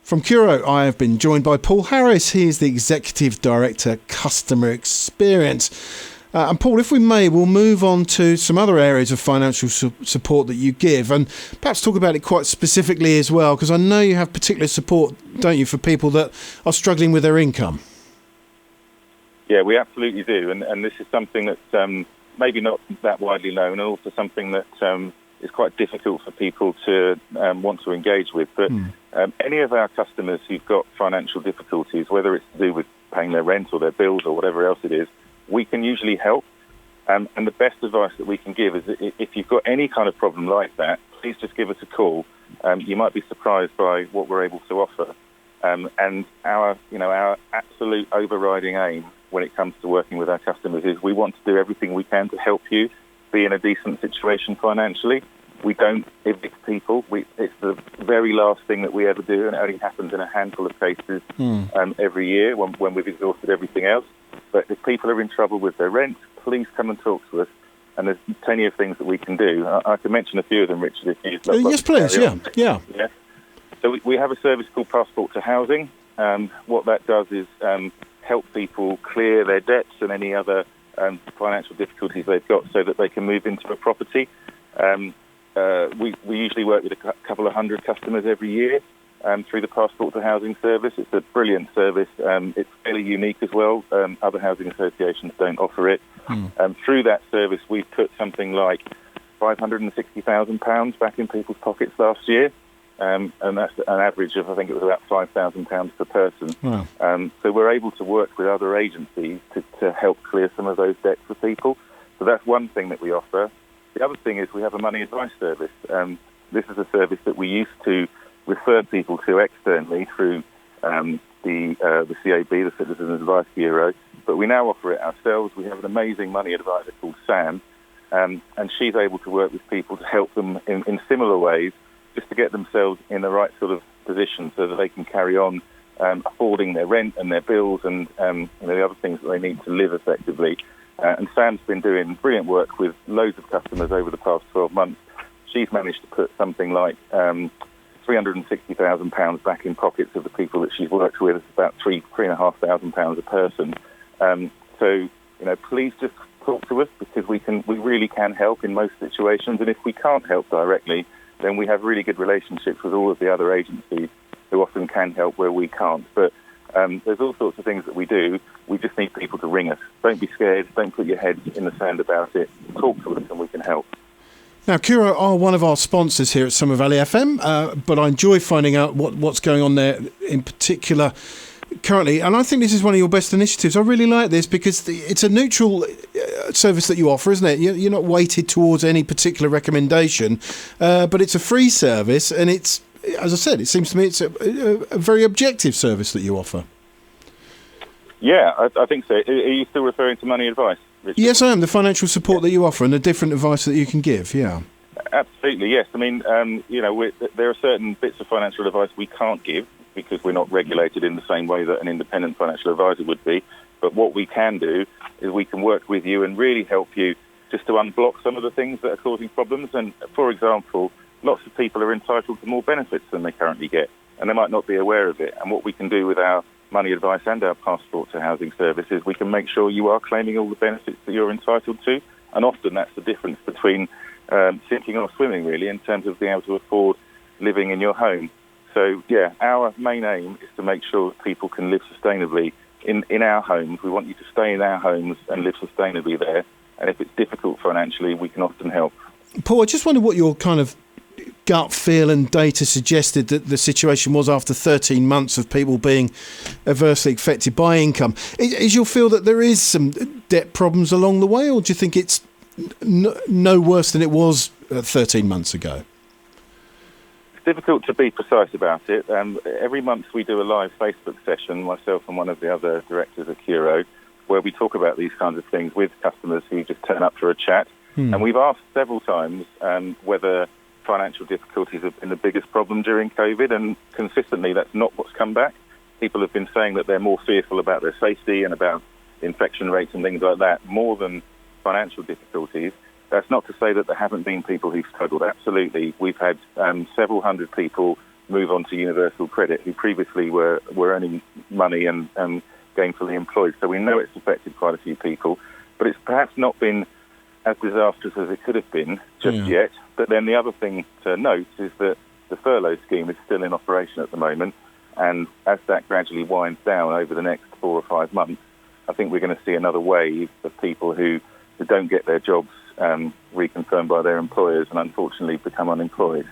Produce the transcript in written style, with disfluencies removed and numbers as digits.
From Curo, I have been joined by Paul Harris. He is the Executive Director, Customer Experience. And Paul, if we may, we'll move on to some other areas of financial support that you give, and perhaps talk about it quite specifically as well, because I know you have particular support, don't you, for people that are struggling with their income? Yeah, we absolutely do, and this is something that's maybe not that widely known, and also something that is quite difficult for people to want to engage with. But any of our customers who've got financial difficulties, whether it's to do with paying their rent or their bills or whatever else it is, we can usually help. And the best advice that we can give is that if you've got any kind of problem like that, please just give us a call. You might be surprised by what we're able to offer. And our absolute overriding aim when it comes to working with our customers is we want to do everything we can to help you be in a decent situation financially. We don't evict people. It's the very last thing that we ever do, and it only happens in a handful of cases every year when we've exhausted everything else. But if people are in trouble with their rent, please come and talk to us. And there's plenty of things that we can do. I can mention a few of them, Richard, if you'd like. Yes, please. Yeah. So we have a service called Passport to Housing. What that does is help people clear their debts and any other financial difficulties they've got so that they can move into a property. We usually work with a couple of hundred customers every year through the Passport to Housing service. It's a brilliant service. It's fairly unique as well. Other housing associations don't offer it. Through that service, we've put something like £560,000 back in people's pockets last year. And that's an average of, I think it was about £5,000 per person. Wow. So we're able to work with other agencies to help clear some of those debts for people. So that's one thing that we offer. The other thing is we have a money advice service. This is a service that we used to refer people to externally through the CAB, the Citizen Advice Bureau, but we now offer it ourselves. We have an amazing money advisor called Sam, and she's able to work with people to help them in similar ways, just to get themselves in the right sort of position so that they can carry on affording their rent and their bills and the other things that they need to live effectively. And Sam's been doing brilliant work with loads of customers over the past 12 months. She's managed to put something like £360,000 back in pockets of the people that she's worked with. It's about £3,500 a person. So please just talk to us, because we really can help in most situations. And if we can't help directly, then we have really good relationships with all of the other agencies who often can help where we can't. But there's all sorts of things that we do. We just need people to ring us. Don't be scared. Don't put your head in the sand about it. Talk to us and we can help. Now, Curo are one of our sponsors here at Summer Valley FM, but I enjoy finding out what's going on there in particular currently. And I think this is one of your best initiatives. I really like this because it's a neutral service that you offer, isn't it? You're not weighted towards any particular recommendation, but it's a free service. And it's, as I said, it seems to me it's a very objective service that you offer. Yeah, I think so. Are you still referring to money advice, Richard? Yes, I am. The financial support that you offer and the different advice that you can give, yeah. Absolutely, yes. I mean, there are certain bits of financial advice we can't give because we're not regulated in the same way that an independent financial advisor would be. But what we can do is we can work with you and really help you just to unblock some of the things that are causing problems. And, for example, lots of people are entitled to more benefits than they currently get, and they might not be aware of it. And what we can do with our money advice and our Passport to Housing services, we can make sure you are claiming all the benefits that you're entitled to. And often that's the difference between sinking or swimming, really, in terms of being able to afford living in your home. So, yeah, our main aim is to make sure that people can live sustainably in our homes. We want you to stay in our homes and live sustainably there. And if it's difficult financially, we can often help. Paul, I just wonder what your kind of gut feel and data suggested that the situation was after 13 months of people being adversely affected by income. Is your feel that there is some debt problems along the way, or do you think it's no worse than it was 13 months ago? It's difficult to be precise about it. Every month we do a live Facebook session, myself and one of the other directors at Curo, where we talk about these kinds of things with customers who just turn up for a chat. And we've asked several times whether financial difficulties have been the biggest problem during COVID, and consistently that's not what's come back. People have been saying that they're more fearful about their safety and about infection rates and things like that, more than financial difficulties. That's not to say that there haven't been people who've struggled. Absolutely. We've had several hundred people move on to universal credit who previously were earning money and gainfully employed. So we know it's affected quite a few people, but it's perhaps not been as disastrous as it could have been just yet. But then the other thing to note is that the furlough scheme is still in operation at the moment, and as that gradually winds down over the next 4 or 5 months, I think we're going to see another wave of people who don't get their jobs reconfirmed by their employers and unfortunately become unemployed.